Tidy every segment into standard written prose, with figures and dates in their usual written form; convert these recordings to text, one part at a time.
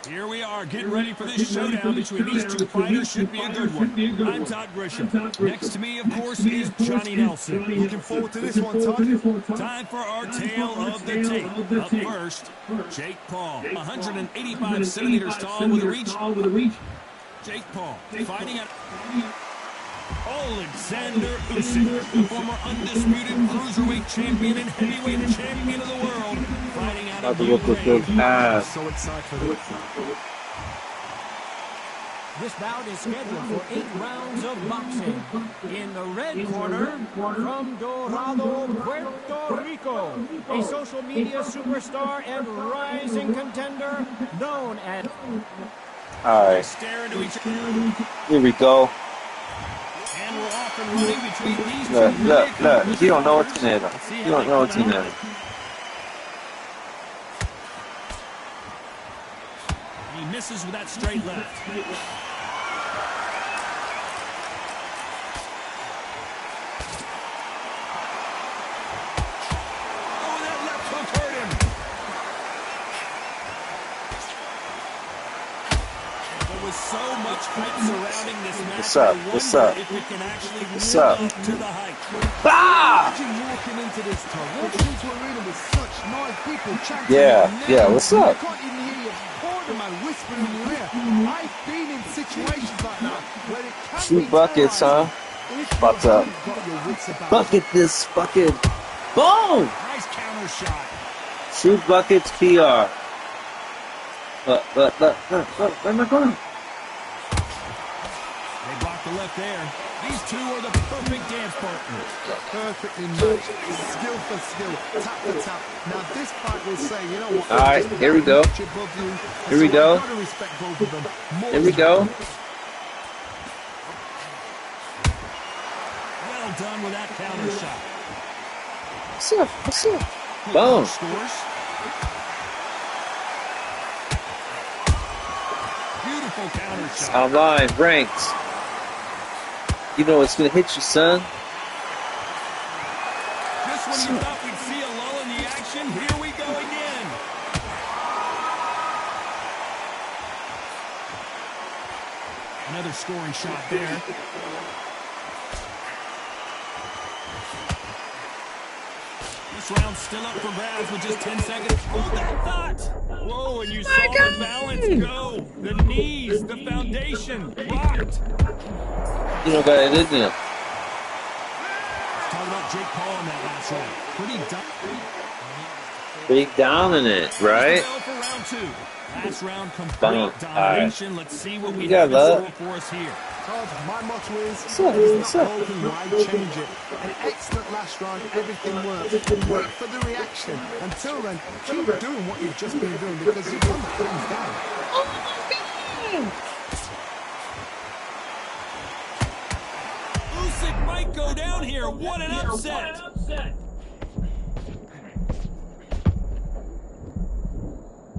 Here we are, getting ready for this showdown between these two fighters. Should be a good one. I'm Todd Grisham. Next to me, of course, is Johnny Nelson. Looking forward to this one, Todd. Time for our tale of the tape. Up first, Jake Paul, 185 centimeters tall with a reach. Jake Paul fighting at Alexander Usyk, the former undisputed cruiserweight champion and heavyweight champion of the world, fighting out of Ukraine. So excited. This bout is scheduled for 8 rounds of boxing. In the red corner, from Dorado, Puerto Rico, a social media superstar and rising contender known as... All right, here we go. And we're off and running between these Look. You don't know what's in there. You don't know what's in there. He misses with that straight left. Oh, that left hook hurt him. There was so much hype surrounding this match. What's up? What's up? If it can actually What's live up? up to the hype. Ah! Imagine walking into this, Todd. Walking into an arena with such nice people chanting. Yeah. What's up? You can't even hear your borderman whispering in your ear. I've been in situations like that where it can Shoot buckets, huh? What's up? Bucket this bucket. Boom! Nice counter shot. Shoot buckets PR. Look. Where am I going? They blocked the left there. These two are the perfect dance partners. Perfectly matched. Skill for skill. Tap for tap. Now this fight will say, you know what? All right, here we go. Here we go. Here we go. Well done with that counter shot. What's up? Boom. Scores. Beautiful counter shot. Online, ranked. You know it's gonna hit you, son. Just when you thought we'd see a lull in the action, here we go again. Another scoring shot there. This round's still up for grabs with just 10 seconds. Hold that thought. Whoa, and you saw the balance go. The knees, the foundation, rocked. You don't got it in there. Let's talk about Jake Paul in that last round. Pretty dominant, right? For round 2. Last round, complete Bang. domination. Right. Let's see what we got have in love. store for us here. Todd, my motto is, What's up? it's not broken, why change it? An excellent last round, everything works. Wait for the reaction. Until then, keep doing what you've just been doing because you've won the hands down. Usyk might go down here. What an upset.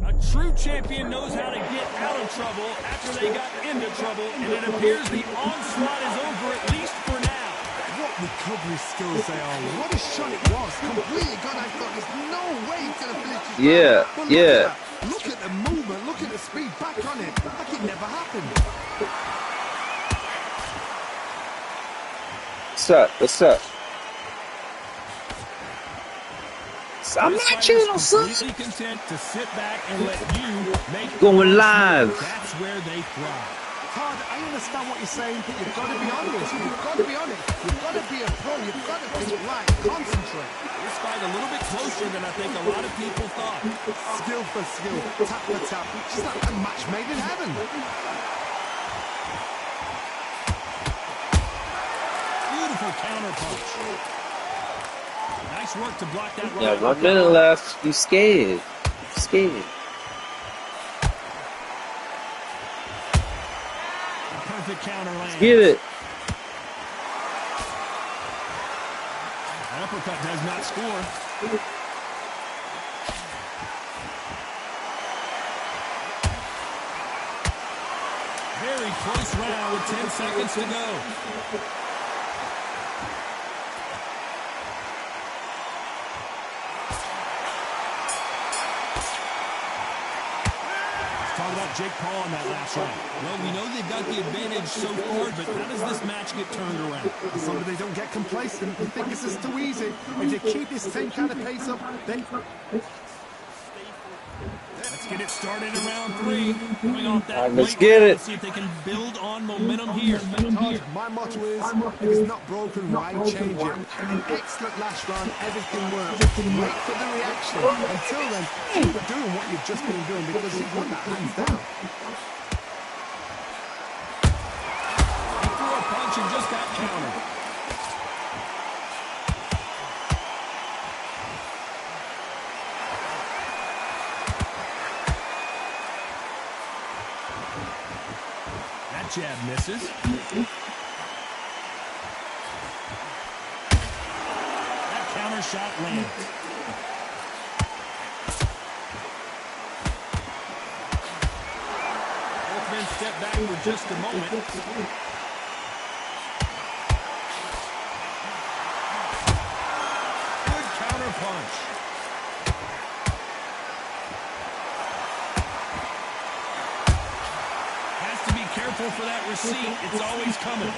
A true champion knows how to get out of trouble after they got into trouble, and it appears the onslaught is over, at least for now. What recovery skills they are. What a shot it was. Completely gone. I thought there's no way he's going to finish this round. But look at the movement. Look at the speed. Back on it. Like it never happened. What's up? I'm not channel, son. Content to sit back and let you make Going live. That's where they thrive. Todd, I understand what you're saying, but you've got to be honest. You've got to be honest. You've got to be a pro. You've got to think right. Concentrate. This fight a little bit closer than I think a lot of people thought. Skill for skill. Tap for tap. It's like a match made in heaven. Beautiful counter punch. Nice work to block that. Yeah, 1 minute left. You scared. Perfect counter land. Get it. An uppercut does not score. Very close round with 10 seconds to go. Talk about Jake Paul in that last round. Well, we know they've got the advantage so far, but how does this match get turned around? So that they don't get complacent and think this is too easy. If they keep this same kind of pace up, they... Let's get it started in round 3. Coming off that let's great get round, it. let's see if they can build on momentum here. Todd, my motto is, if it's not broken, why change it? An excellent last round, everything works. Wait for the reaction. Until then, keep doing what you've just been doing because you've won that hands down. He threw a punch and just got countered. That jab misses. That counter shot lands. Both men step back for just a moment. Good counter punch. Has to be careful for that receipt. It's always coming.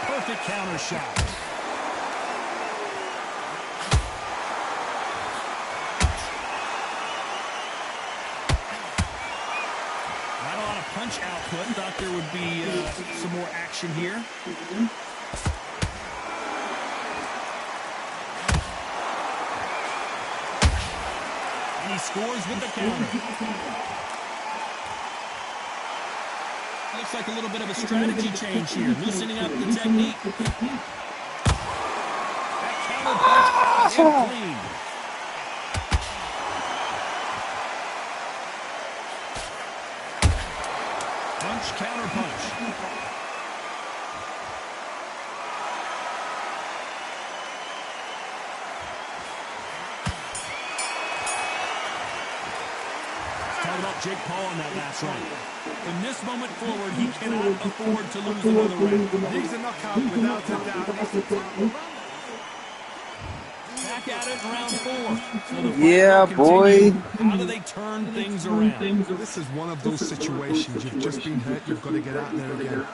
Perfect counter shot. Not a lot of punch output. Thought there would be some more action here. And he scores with the counter. Looks like a little bit of a strategy change here, loosening up the technique. That counter punch and clean. Punch, counter punch. Talk about Jake Paul in that last round. From this moment forward, he cannot afford to lose another round. He's a knockout without a doubt. Back at it in round 4. So the fight Yeah, will boy. continue. How do they turn things around? This is one of those situations. You've just been hurt. You've got to get out there again.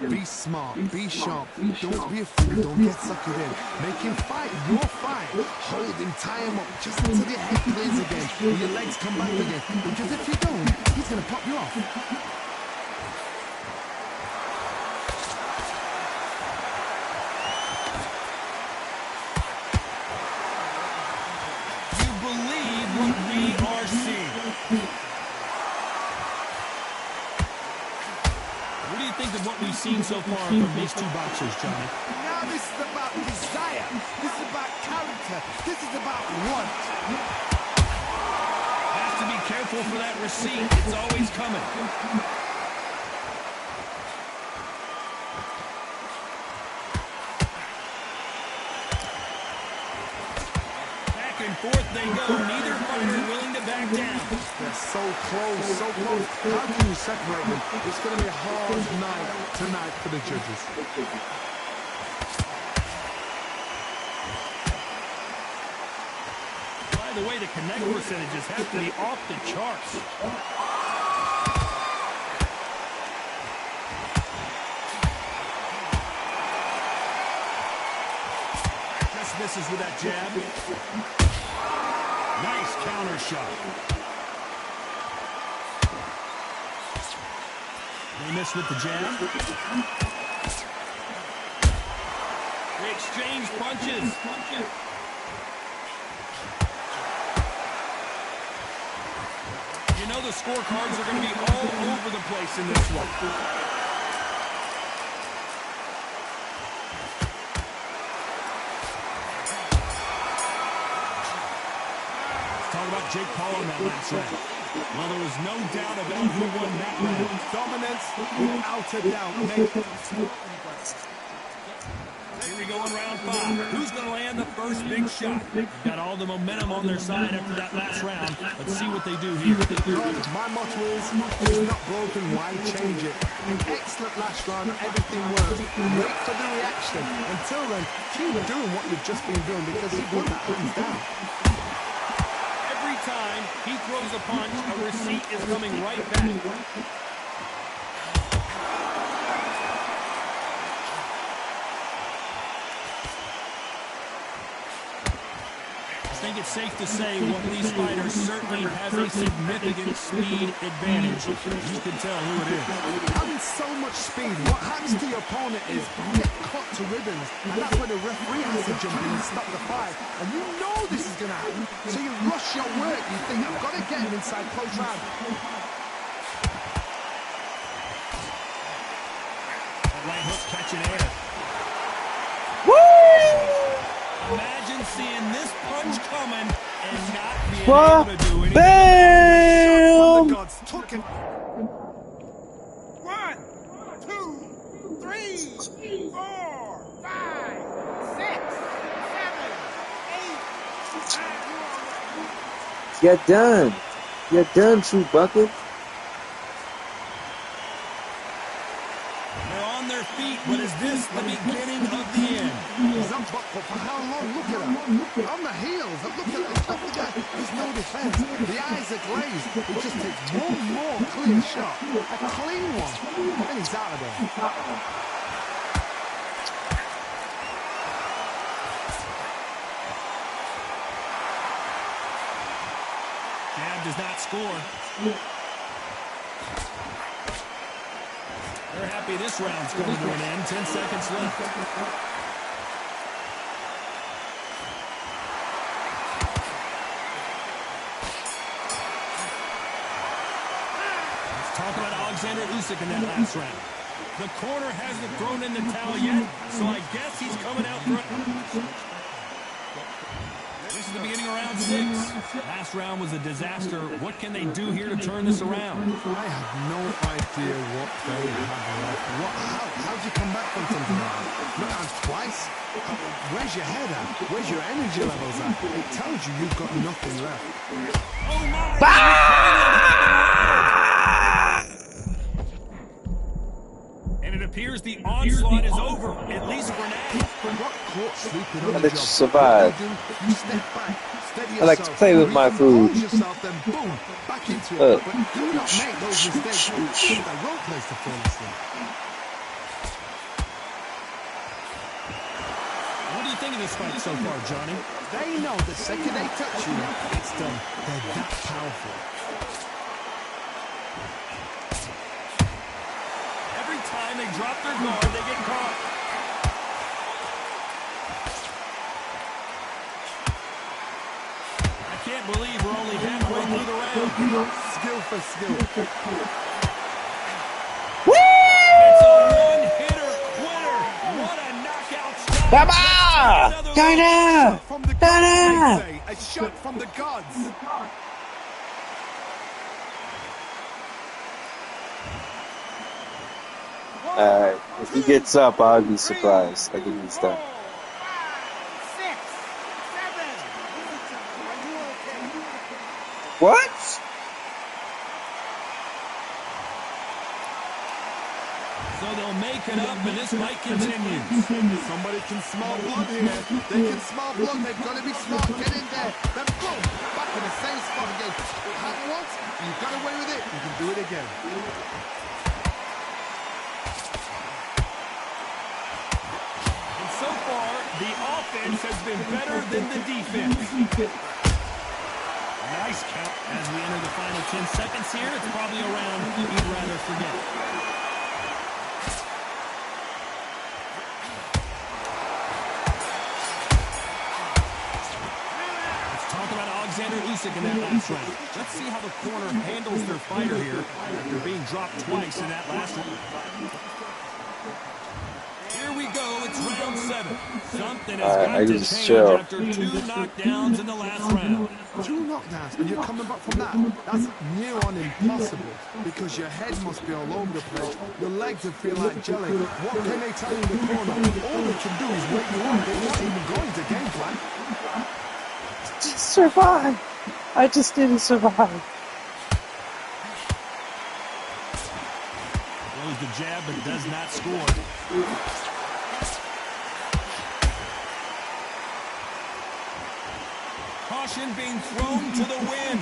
Be smart. Be sharp. Don't be a fool. Don't get suckered in. Make him fight your fight. Hold him. Tie him up just until your head clears again and your legs come back again. Because if you don't, he's going to pop you off. You believe what we are seeing. What do you think of what we've seen so far from these two boxers, Johnny? Now this is about desire. This is about character. This is about want. Has to be careful for that receipt. It's always coming. Back and forth they go. Neither fighter willing to back down. They're so close, so close. How can you separate them? It's going to be a hard night tonight for the judges. By the way, the connect percentages have to be off the charts. Just misses with that jab. Nice counter shot. They miss with the jab. They exchange punches. You know the scorecards are going to be all over the place in this one. Talk about Jake Paul in that last round. Well, there was no doubt about who won that round. Dominance without a doubt. Mate. Here we go in round 5. Who's going to land the first big shot? Got all the momentum on their side after that last round. Let's see what they do here. My motto is, if it's not broken, why change it? An excellent last round, everything works. Wait for the reaction. Until then, keep doing what you've just been doing because you've won that hands down. Every time he throws throws a punch, a receipt is coming right back. I think it's safe to say one of these fighters certainly has a significant speed advantage. You can tell who it is. Having so much speed, what happens to your opponent is you get cut to ribbons, and that's where the referee has to jump in and stop the fight. And you know this is going to happen, so you rush your work. You think, I've got to get him inside close round. Right hook catching air. Imagine seeing this punch coming and not being able to do anything. Bam! The gods took it. 1, 2, 3, 4, 5, 6, 7, 8. You're done. You're done, True Bucket. They're on their feet, but is this the beginning of the end? He's up, but for how long? Look at him. On the heels. Look at him. Stop the guy. There's no defense. The eyes are glazed. It just takes one more clear shot. A clean one. And he's out of there. Jab does not score. They're happy this round's coming to an end. 10 seconds left. Talk about Alexander Usyk in that last round. The corner hasn't thrown in the towel yet, so I guess he's coming out for it. This is the beginning of round 6. Last round was a disaster. What can they do here to turn this around? I have no idea what they have left. How do you come back from something like that? Not out twice? Where's your head at? Where's your energy levels at? It tells you you've got nothing left. Oh my! And it appears the onslaught is over, at least for now. What caught sleeping on I the like to job? survive. You step back, steady I like to yourself, play with my food. recompose yourself, then boom, back into it. But do not make those mistakes. It's the wrong place to fall asleep. What do you think of this fight so far, Johnny? They know the second they touch you, it's done. They're that powerful. Every time they drop their guard, they get caught. I can't believe we're only halfway through the round. Skill for skill. It's a one-hitter quitter. What a knockout style. Baba! China! From the gods, China! they say. A shot from the gods. Alright, if he gets up, I'll be surprised. I think he's done. 4, 5, 6, 7. Are you okay? What? So they'll make it up, and this fight continues. Somebody can smell blood here. They can smell blood. They've got to be smart. Get in there. Then boom, back in the same spot again. It happened once. You got away with it. You can do it again. And so far, the offense has been better than the defense. Nice count as we enter the final 10 seconds here. It's probably a round you'd rather forget. Let's talk about Alexander Usyk in that last round. Let's see how the corner handles their fighter here after being dropped twice in that last round. Here we go, it's round 7. Something has got to just change chill. after 2 knockdowns in the last round. 2 knockdowns and you're coming back from that. That's near on impossible because your head must be all over the place. Your legs will feel like jelly. What can they tell you in the corner? All they can do is wake you up. They're not even going to game plan. Just survive. I just didn't survive. Throws the jab but does not score. caution being thrown to the wind.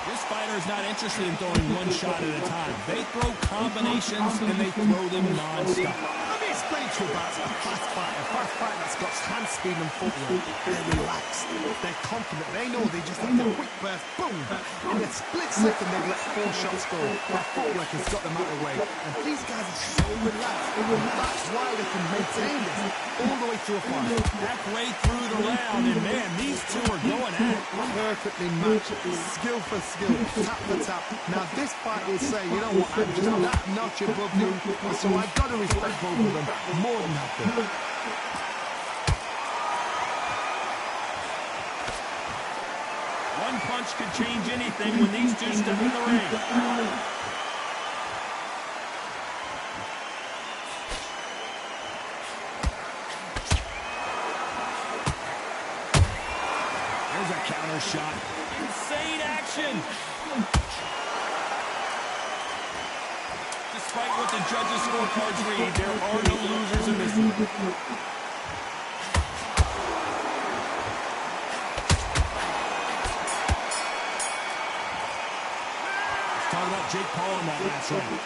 This fighter is not interested in throwing one shot at a time. They throw combinations and they throw them non-stop. Let me explain to you about a fast fighter that's got hand speed and footwork. They're relaxed, they're confident, they know they just have the quick burst, boom! In a split second they let 4 shots go. Their footwork has got them out of the way. And these guys are so relaxed. That's why they can maintain this all the way through a fight. Halfway through the round, and man, these two are going at it. Perfectly matched, skill for skill, tap for tap. Now this fight will say, you know what, I'm just that notch above you, so I've got to respect both of them more than happy. One punch could change anything when these two step in the ring. There's a counter shot. Insane action. Despite what the judges' scorecards read, there are no losers in this one. Talk about Jake Paul in that last round.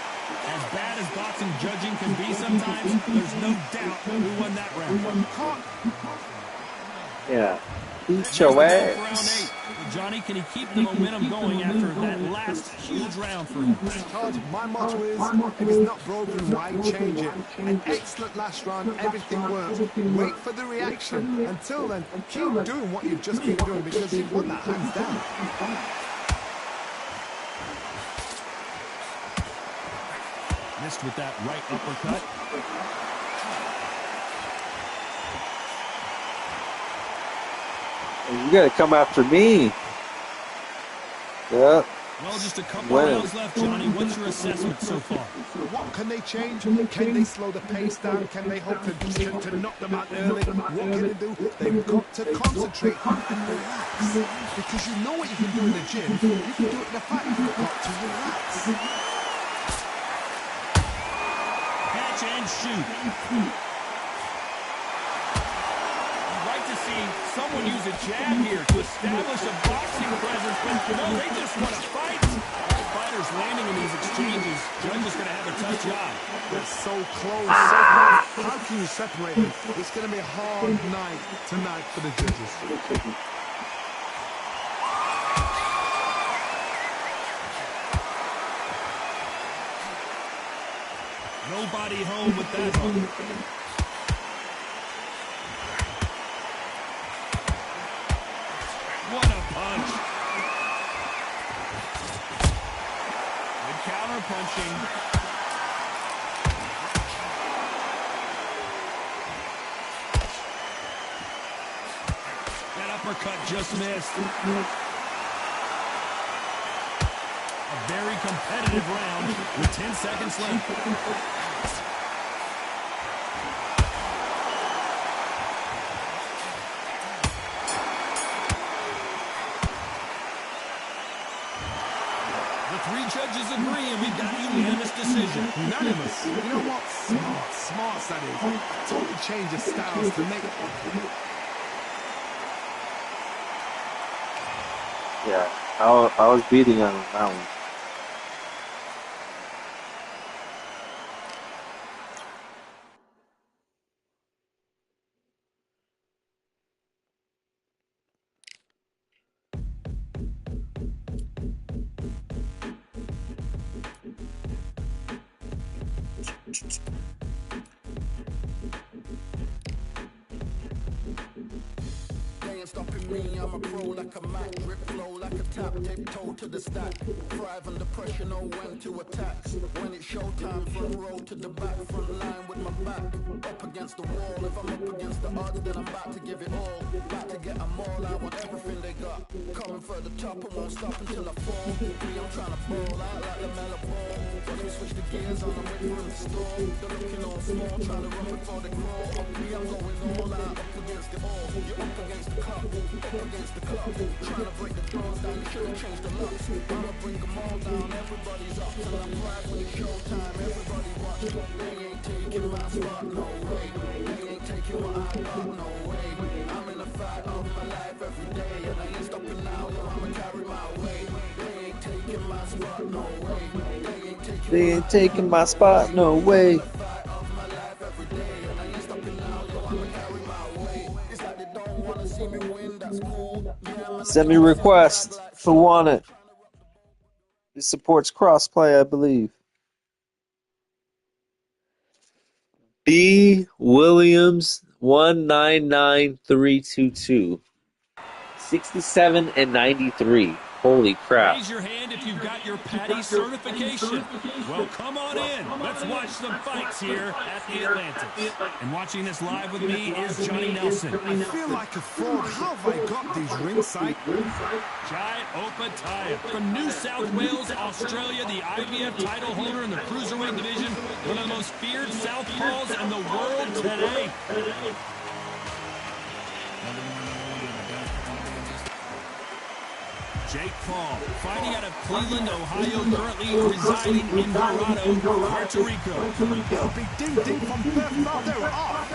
As bad as boxing judging can be sometimes, there's no doubt who won that round. Yeah. Beat your ass. Johnny, can he keep the momentum going after that last huge round for him? Todd, my motto is, if it's not broken, why change it? An excellent last round, everything works. Wait for the reaction. Until then, keep doing what you've just been doing because you've won that hands down. Missed with that right uppercut. You gotta come after me. Yeah. Well, just a couple rounds left, Johnny. What's your assessment so far? What can they change? Can they slow the pace down? Can they hope to knock them out early? What can they do? They've got to concentrate and relax. Because you know what you can do in the gym. You can do it in the fight. You've got to relax. Catch and shoot. Someone use a jab here to establish a boxing presence, but no, they just want to fight. Fighters landing in these exchanges, judge is going to have a tough job. They're so close, so close. How can you separate them? It's going to be a hard night tonight for the judges. Nobody home with that one. What a punch. Good counter punching. That uppercut just missed. A very competitive round with 10 seconds left. Judges agree, and we've got a unanimous decision. Unanimous? You know what? Smart that is. A total change of styles to make... Yeah, I was beating on that one. Stopping me, I'm a pro like a Mac, drip flow like a tap, tiptoe to the stack, thrive under pressure, know when to attack, when it's showtime, front row to the back, front line with my back, up against the wall, if I'm up against the odds, then I'm about to give it all, about to get them all, I want everything they got, coming for the top, I won't stop until I fall, me, I'm trying to ball out like the mellow ball, watch me switch the gears on, I'm waiting for them to stall, they're looking all small, trying to run before they crawl, me, I'm going all out, up against it all, you're up against the clock. against the clock. Trying to break the doors down, you should've changed the locks. I'ma bring them all down, everybody's up. And I'm right when it's showtime, everybody watch. They ain't taking my spot, no way. They ain't taking what I got, no way. I'm in a fight of my life every day, and I ain't stopping now, yo, I'ma carry my weight. They ain't taking my spot, no way. They ain't taking my spot, no way. Send me request if you want it. This supports crossplay, I believe. B. Williams 199322. 67 and 93. Holy crap. Raise your hand if you've got your Patty certification. Well, come on in. Let's watch some fights here at the Atlantis. And watching this live with me is Johnny Nelson. I feel like a fraud. How have I got these ringside? Jai Opataya from New South Wales, Australia, the IBF title holder in the Cruiserweight division, one of the most feared southpaws in the world today. Jake Paul, fighting out of Cleveland, Ohio, currently residing in Dorado, Puerto Rico. Big ding-ding from Perth. Now they're off.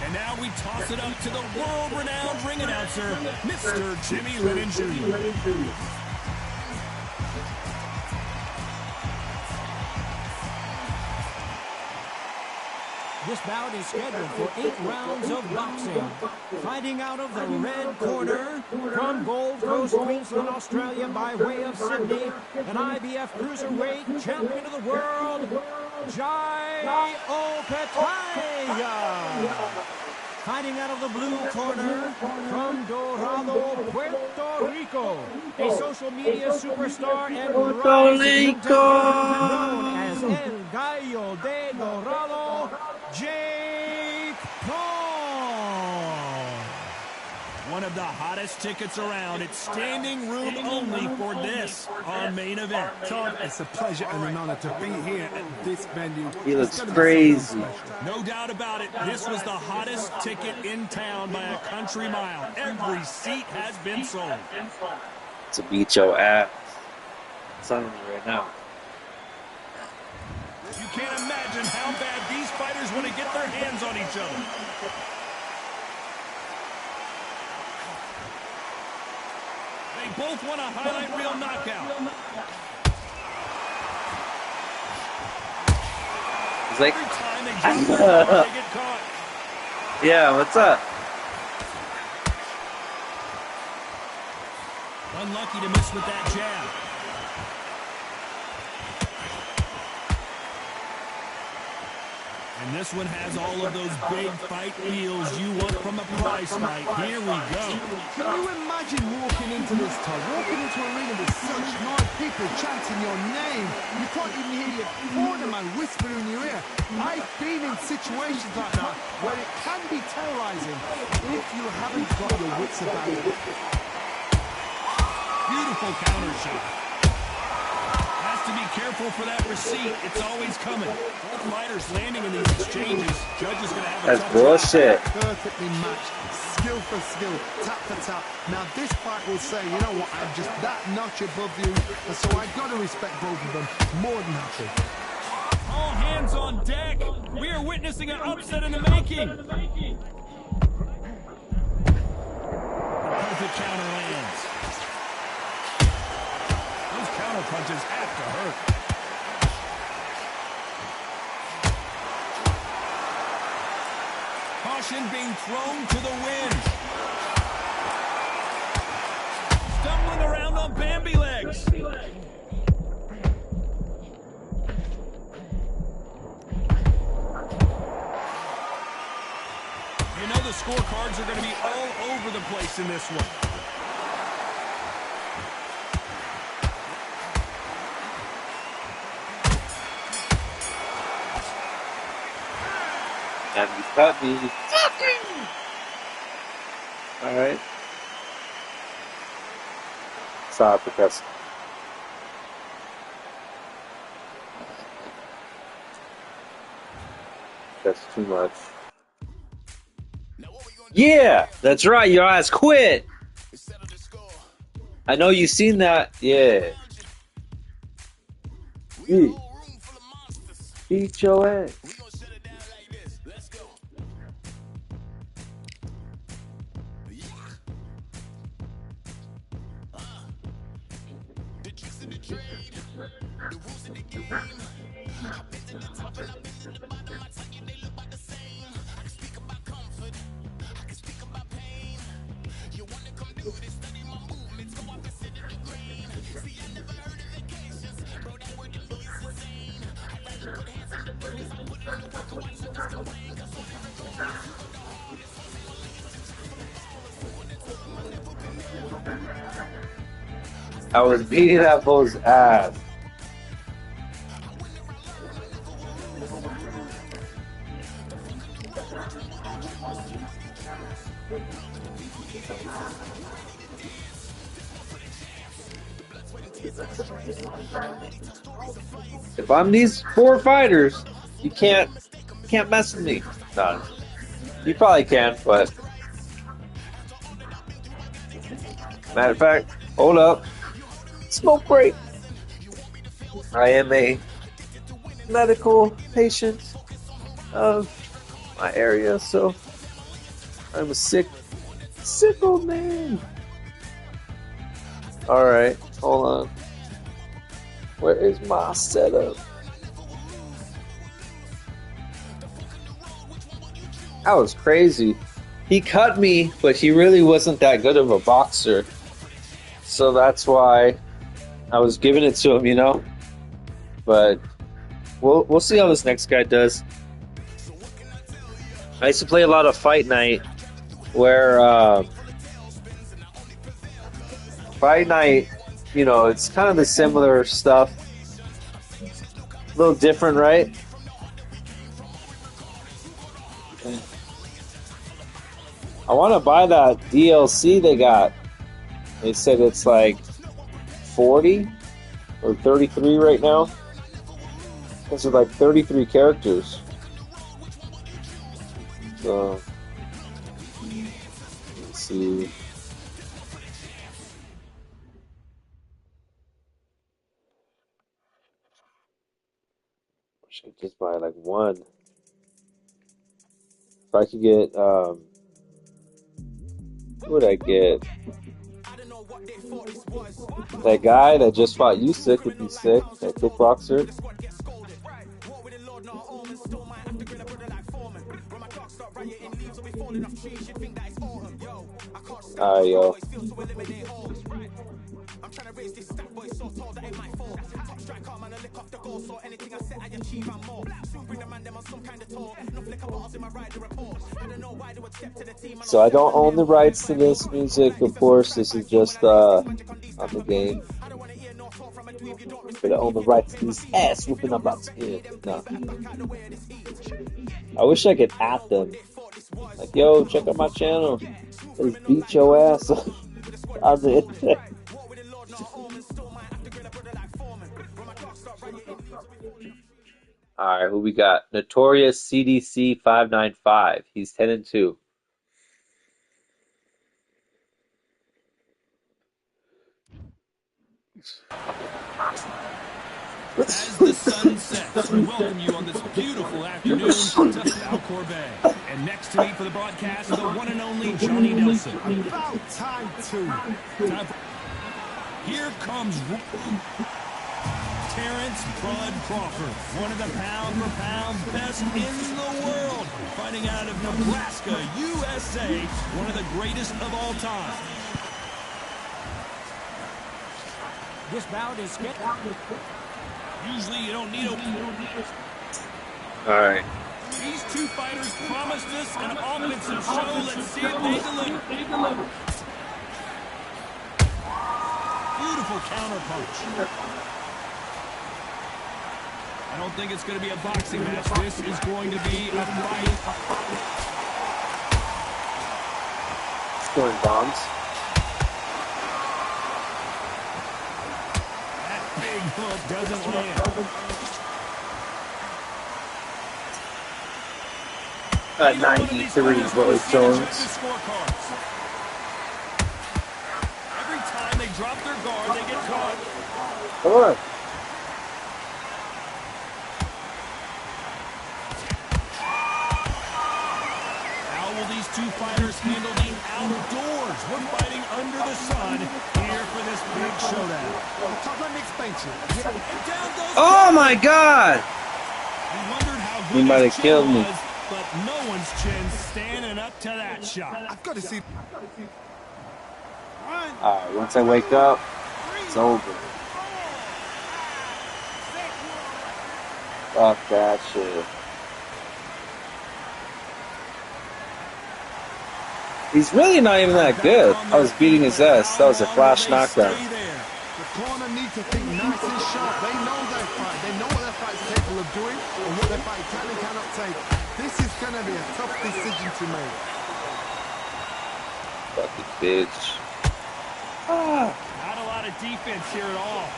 And now we toss it up to the world-renowned ring announcer, Mr. Jimmy Lennon Jr. This bout is scheduled for 8 rounds of boxing. Fighting out of the red corner from Gold Coast, Queensland, Australia, by way of Sydney, an IBF Cruiserweight champion of the world, Jai Opataya. Fighting out of the blue corner from Dorado, Puerto Rico, a social media superstar and rising known as El Gallo de Dorado, Jake Paul. One of the hottest tickets around. It's standing room only for this on Main Event. Todd, it's a pleasure and an honor to be here at this venue. He looks crazy. No doubt about it, this was the hottest ticket in town by a country mile. Every seat has been sold. To beat your ass. I'm telling you right now. You can't imagine how bad these fighters want to get their hands on each other. They both want a highlight reel knockout. He's like, Every time they jump they get caught. yeah, what's up? Unlucky to miss with that jab. And this one has all of those big fight feels you want from a prize fight. Here we go. Can you imagine walking into this, Todd? Walking into an arena with such mad people chanting your name. You can't even hear your cornerman whisper in your ear. I've been in situations like that where it can be terrorizing if you haven't got your wits about it. Beautiful counter shot. Has to be careful for that receipt. It's always coming. Both fighters landing in these exchanges. Judge is going to have a That's tough bullshit. Perfectly matched, skill for skill, tap for tap. Now this fight will say, you know what, I'm just that notch above you, and so I've got to respect both of them more than happy. All hands on deck. We are witnessing an upset in the making. The perfect counter lands. Those counter punches have to hurt. Caution being thrown to the wind. Stumbling around on Bambi legs. You know the scorecards are going to be all over the place in this one. And you cut me. Alright. Sorry, Professor. That's too much. Now what we gonna Yeah, that's right. Your ass quit. I know you've seen that. Yeah. Yeah. Beat your ass. I was beating that fool's ass. If I'm these 4 fighters, you can't mess with me. No, you probably can, but matter of fact, hold up. Smoke break. I am a medical patient of my area, so I'm a sick old man. Alright, hold on. Where is my setup? That was crazy. He cut me, but he really wasn't that good of a boxer. So that's why I was giving it to him, you know? But we'll see how this next guy does. I used to play a lot of Fight Night, where Fight Night, you know, it's kind of the similar stuff. A little different, right? I want to buy that DLC they got. They said it's like 40 or 33 right now. Those are like 33 characters. So, let's see. I should just buy like one. If I could get, who would I get? That guy that just fought Usyk would be sick. That kickboxer. Yo. So I don't own the rights to this music, of course. This is just on the game. But I own the rights to this ass whooping I'm about to get. No. I wish I could at them. Like, yo, check out my channel. Let's beat your ass on the internet. All right, who we got? Notorious CDC 595. He's 10-2. As the sun sets, we welcome you on this beautiful afternoon to Falcor Bay. And next to me for the broadcast, the one and only Johnny Nelson. About time too. Here comes Terrence Bud Crawford, one of the pound-for-pound best in the world, fighting out of Nebraska, USA, one of the greatest of all time. This bout is scheduled. Usually you don't need a... All right. These two fighters promised us an offensive show. Let's see if they deliver. Beautiful counter punch. I don't think it's going to be a boxing match. This is going to be a fight. Throwing bombs. That big hook doesn't land. At Neither one of these 93, fighters Roy want to see the Jones. judges' scorecards. Every time they drop their guard, they get caught. Come on. How will these two fighters handle the outdoors? We're fighting under the sun here for this big showdown. Let me explain to you. And down goes Oh my God! We wondered how He good might his have chin killed me. was, but no one's chin standing up to that shot. I've got to see. Alright, once I wake up, it's over. Fuck that shit. He's really not even that good. I was beating his ass. That was a flash knockdown. The corner need to think nice and sharp. They know their fight. They know what their fight's capable of doing and what their fight can and cannot take. This is going to be a tough decision to make. Fucking bitch. Not a lot of defense here at all.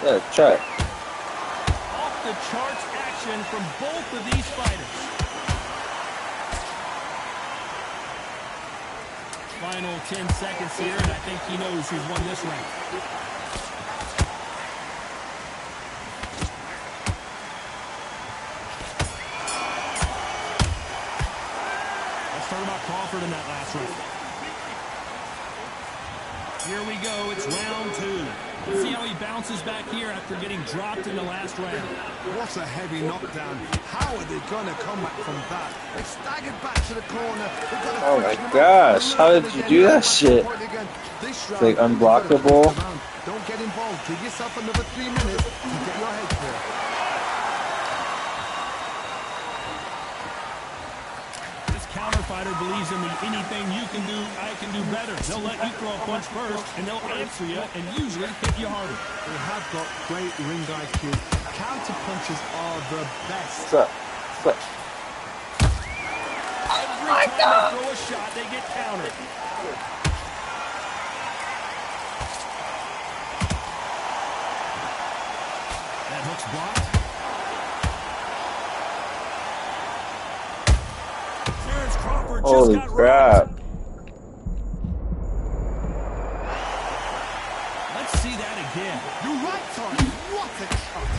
Yeah, try it. Off the charts action from both of these fighters. Final 10 seconds here, and I think he knows who's won this round. Let's talk about Crawford in that last round. Here we go, it's round 2. Let's see how he bounces back here after getting dropped in the last round. What a heavy knockdown. How are they going to come back from that? They've staggered back to the corner. Oh my gosh, how did you do that shit? It's like unblockable. Don't get involved. Give yourself another 3 minutes to get your head clear. This counter fighter believes in the anything you can do, I can do better. They'll let you throw a punch first, and they'll answer you and usually hit you harder. They have got great ring IQ. Counter punches are the best. What's up? What's up? Every time they throw a shot, they get countered. That hook's blocked. Terrence Crawford just Holy got crap. rocked. Let's see that again. You're right, Tony. What a shot.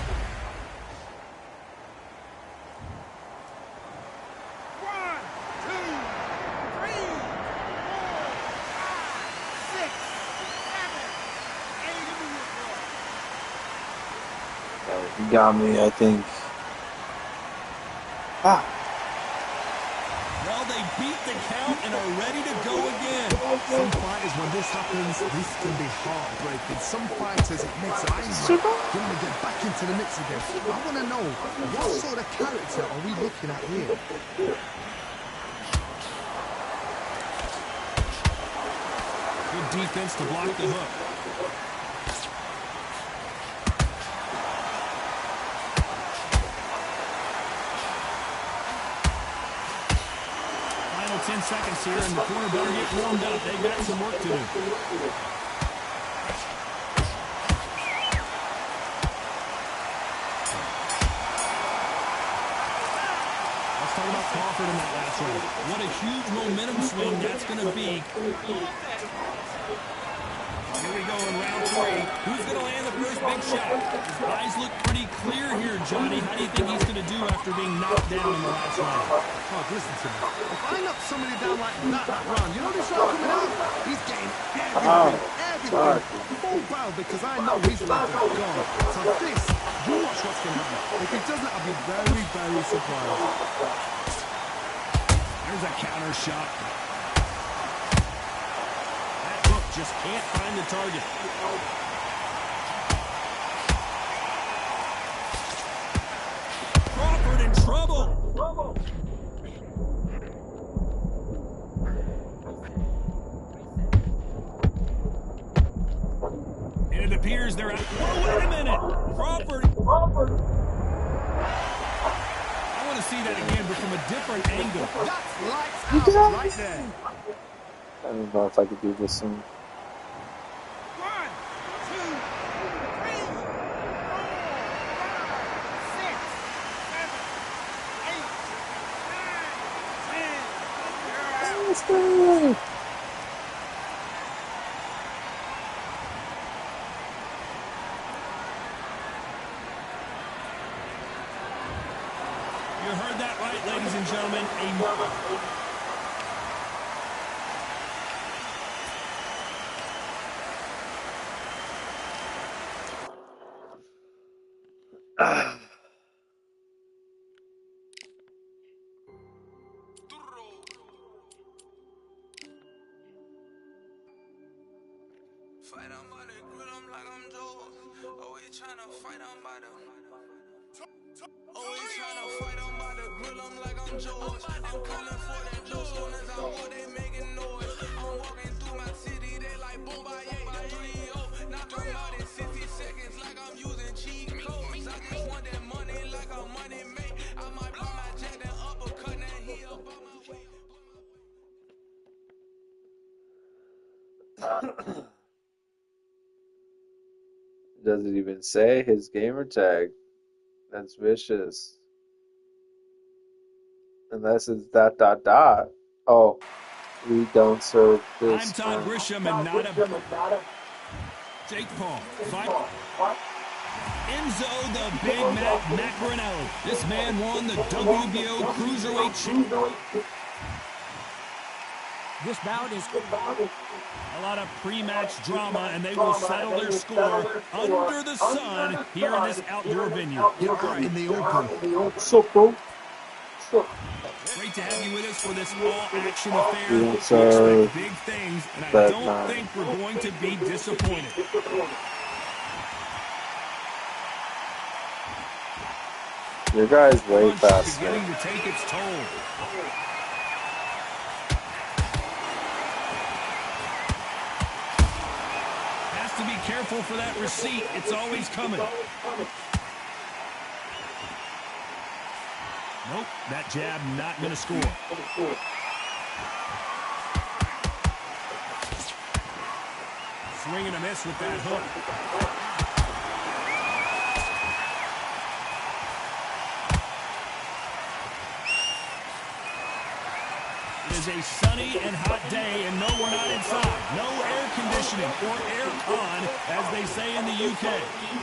He got me, I think. Ah. Well, they beat the count and are ready to go again. Some fighters, when this happens, this can be heartbreaking. Some fighters, it makes them angry. They want to get back into the mix again. I want to know, what sort of character are we looking at here? Good defense to block the hook. Final 10 seconds here, and the corner better get warmed up. They've got some work to do. Let's talk about Crawford in that last round. What a huge momentum swing that's going to be. Here we go in round 3. Who's going to land the first big shot? His eyes look pretty clear here, Johnny. How do you think he's going to do after being knocked down in the last round? Oh, listen to me. If I knock somebody down like that round, you know this round coming out? He's getting everything. Full barrel, because I know his legs are gone. So this, you watch what's going to happen. If he doesn't, I'll be very, very surprised. There's a counter shot. That hook just can't find the target. Crawford in trouble. And it appears they're out. Oh, wait a minute. Crawford. I want to see that again, but from a different angle. That's lights out right there. I don't know if I could do this one. 1, 2, 3. Let's go. You heard that right, ladies and gentlemen. Fight on by the grill, I'm like I'm Joe. Always tryna fight on by the. Always tryna fight on by the grill, I'm like I'm George. I'm coming for that Joe, soon as I walk, they making noise. I'm walking through my city, they like boom by 3-0. Knock them out in 60 seconds, like I'm using cheat codes. I just want that money, like a money make. I might buy my jet and uppercut, and he up on my way. Doesn't even say his gamer tag. That's vicious. Unless it's ... Oh, we don't serve this. I'm Todd Grisham and not a... Jake Paul. Fight. Enzo the Big Mac Macronelli. This man won the WBO Cruiserweight Championship. This bout is A lot of pre-match drama, and they will settle their score under the sun here in this outdoor venue. You're out in the open. So cool. Great to have you with us for this all-action affair. We We don't serve expect big things, and I that don't night. think we're going to be disappointed. Your guy's way Punch faster. beginning to take its toll. Has to be careful for that receipt. It's always coming. Nope, that jab not going to score. Swing and a miss with that hook. It is a sunny and hot day, and no, we're not inside. No air conditioning or air con, as they say in the UK.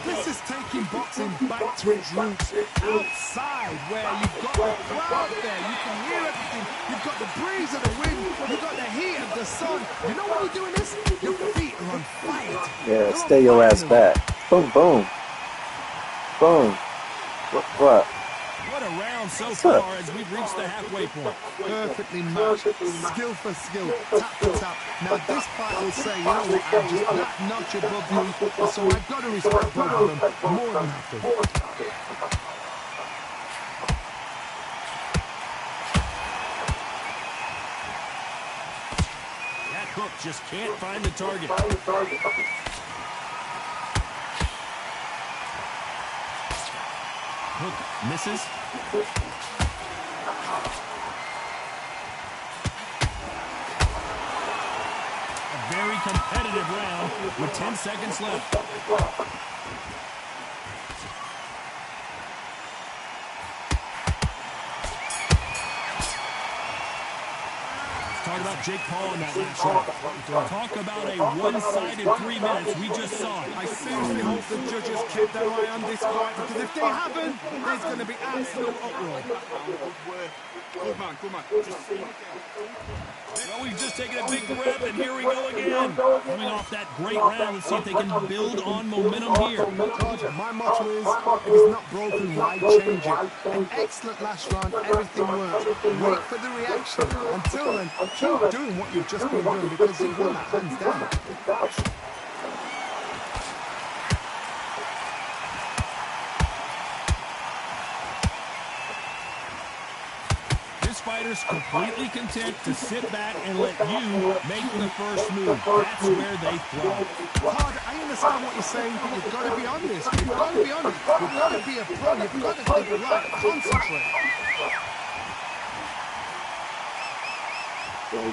This is taking boxing back to its roots. Outside, where you've got the crowd there, you can hear everything. You've got the breeze of the wind, you've got the heat of the sun. You know when you're doing this? Your feet are on fire. Yeah, stay your ass back. Boom, boom. Boom. What? What a round so far as we've reached the halfway point. Perfectly matched, skill for skill, tap for tap. Now this fight will say, you know what, I'm just that notch above you, so I've got to respect both of them more than happy. That hook just can't find the target. Hook misses. A very competitive round with 10 seconds left. Talk about Jake Paul in that last round. Talk about a one-sided 3 minutes. We just saw it. I seriously hope the judges kept their eye on this fight, because if they haven't, there's going to be absolute uproar. Good man, good man. Well, we've just taken a big breath, and here we go again. Coming off that great round, let's see if they can build on momentum here. Todd, my motto is, if it's not broken, why change it? An excellent last round, everything worked. Wait for the reaction. Until then, keep doing what you've just been doing, because you've won that hands down. This fighter's completely content to sit back and let you make the first move. That's where they thrive. Todd, I understand what you're saying, but you've got to be honest. You've got to be honest. You've got to be a pro. You've got to think right. Concentrate.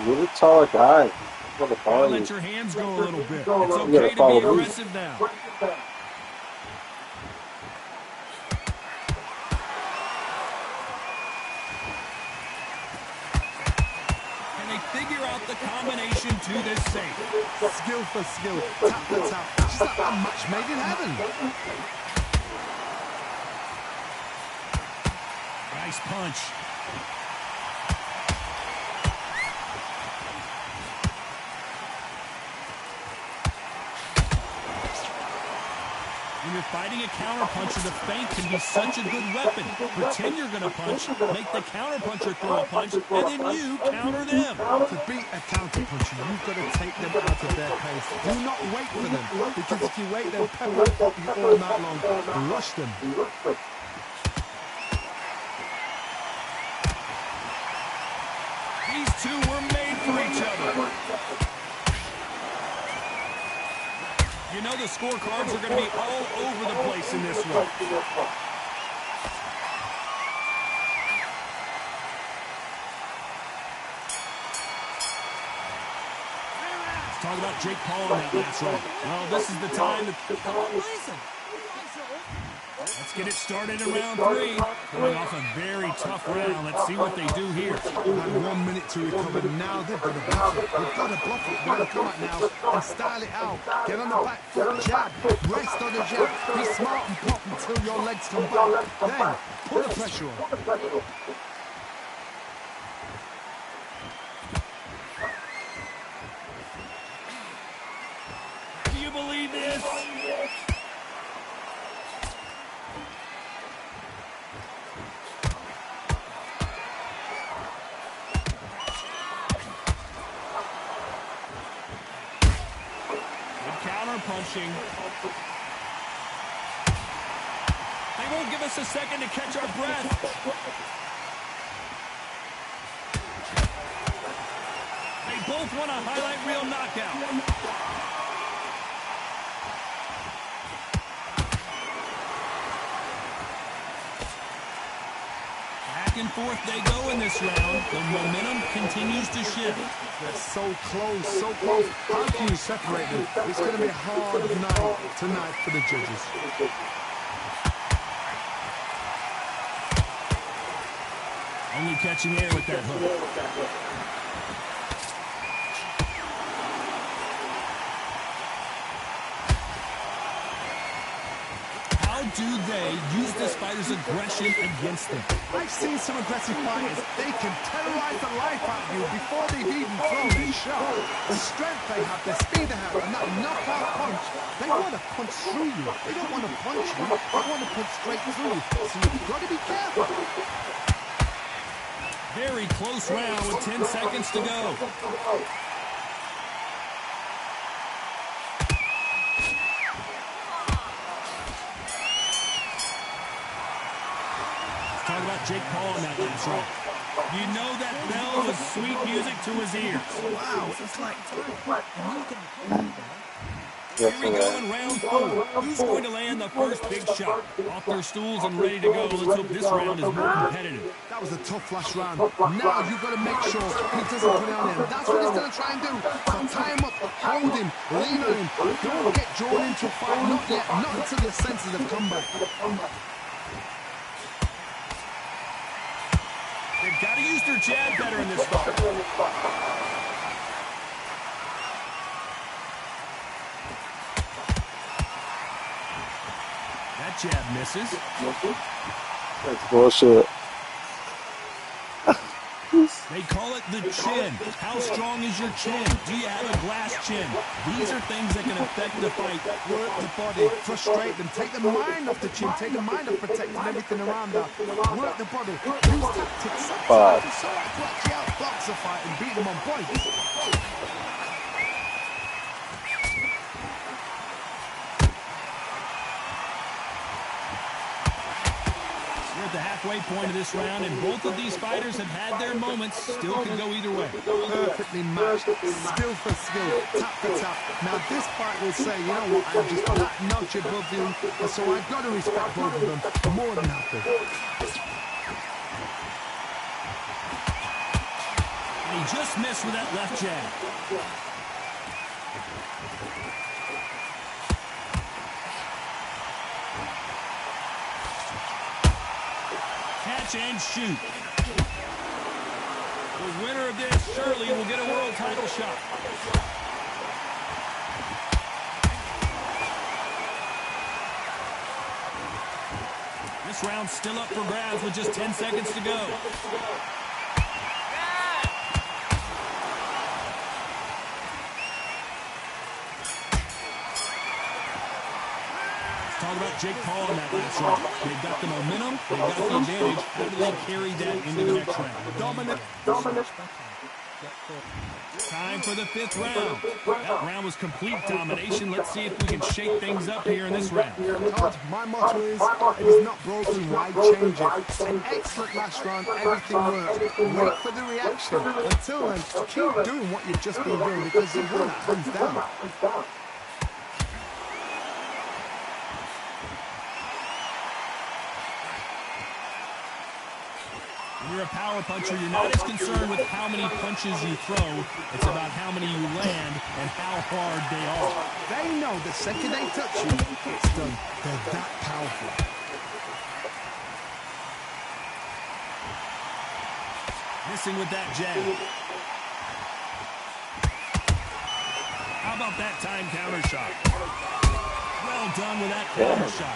You're a taller guy. I'm gonna Gotta follow you. let your hands go a little bit. It's gotta okay to follow be me. aggressive now. Can they figure to this safe. Skill for skill, tap for tap. Just like a match made in heaven. Nice punch. When you're fighting a counterpuncher, the feint can be such a good weapon. Pretend you're going to punch, make the counterpuncher throw a punch, and then you counter them. To beat a counterpuncher, you've got to take them out of their pace. Do not wait for them, because if you wait, they'll pepper pot you all night long. Rush them. These two were made for each other. You know the scorecards are going to be all over the place in this one. Let's talk about Jake Paul in that last round. Well, this is the time to... Let's get it started in round 3. Coming off a very tough round. Let's see what they do here. Had 1 minute to recover. Now they've got to block it. They've got to block it. They've got to come out now and style it out. Get on the back. Jab. Rest on the jab. Be smart and pop until your legs come back. Then put the pressure on. Do you believe this? Punching. They won't give us a second to catch our breath. They both want a highlight reel knockout. Back and forth they go in this round. The momentum continues to shift. They're so close, so close. How can you separate them? It's going to be a hard night tonight for the judges. Only catching air with that hook. How do they use this fighter's aggression against them? I've seen some aggressive fighters. They can terrorize the life out of you before they've even thrown a shot. The strength they have, the speed they have, and that knockout punch, they want to punch through you. They don't want to punch you. They want to punch straight through you. So you've got to be careful. Very close round with 10 seconds to go. Talk about Jake Paul in that last round. You know that bell was sweet music to his ears. Wow, it's like time. Here we go in round 4. Who's going to land the first big shot? Off their stools and ready to go. Let's hope this round is more competitive. That was a tough last round. Now you've got to make sure he doesn't put it on him. That's what he's going to try and do. So tie him up, hold him, lean on him. Don't get drawn into a fight. Not yet. Not until your senses have come back. They've got to use their jab better in this fight. That jab misses. That's bullshit. They call it the chin. How strong is your chin? Do you have a glass chin? These are things that can affect the fight. Work the body, frustrate them, take the mind off the chin, take the mind off protecting everything around that. Work the body, use tactics. Sometimes it's so hard to actually outbox a fight and beat them on points. At the halfway point of this round, and both of these fighters have had their moments. Still could go either way. Perfectly matched, skill for skill, tap for tap. Now this fight will say, you know what, I'm just that notch above you, and so I've got to respect both of them more than happy. And he just missed with that left jab. Catch and shoot. The winner of this surely will get a world title shot. This round's still up for grabs with just 10 seconds to go. Talk about Jake Paul in that last round. They've got the momentum, they've got the advantage. How do they carry that into the next round? Dominant. Time for the 5th round. That round was complete domination. Let's see if we can shake things up here in this round. Todd, my motto is, it is not broken, why change it? An excellent last round, everything worked. Wait for the reaction. Until then, keep doing what you've just been doing because you won it hands down. When you're a power puncher, you're not as concerned with how many punches you throw. It's about how many you land and how hard they are. They know the second they touch you, it's done. They're that powerful. Missing with that jab. How about that time counter shot? Well done with that counter shot.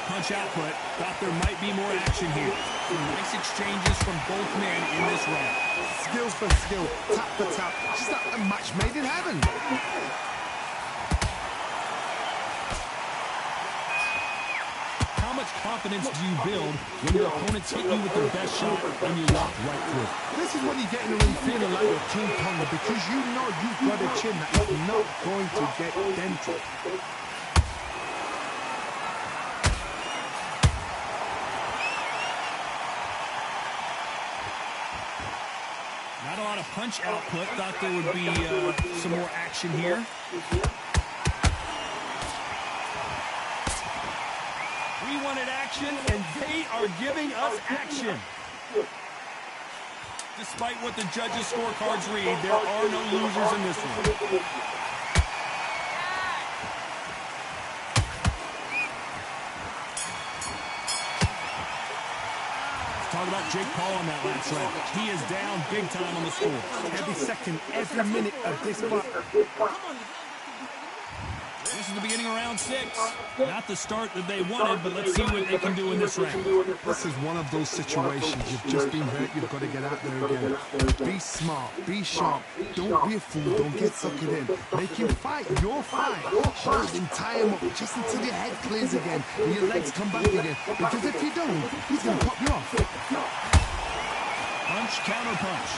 Punch output. Thought there might be more action here. Some nice exchanges from both men in this round. Skill for skill, tap for tap. Just like a match made in heaven. How much confidence do you build when your opponents hit you with their best shot and you walk right through? This is when you get in the ring feeling like you're King Kong because you know you've got a chin that is not going to get dented. Not a lot of punch output. Thought there would be some more action here. We wanted action, and they are giving us action. Despite what the judges' scorecards read, there are no losers in this one. Talk about Jake Paul in that last round. He is down big time on the score. Every second, every minute of this fight. This is the beginning of round 6. Not the start that they wanted, but let's see what they can do in this round. This is one of those situations. You've just been hurt. You've got to get out there again. Be smart. Be sharp. Don't be a fool. Don't get suckered in. Make him fight your fight. Hold him, tie him up just until your head clears again and your legs come back again. Because if you don't, he's going to pop you off. Punch, counter punch.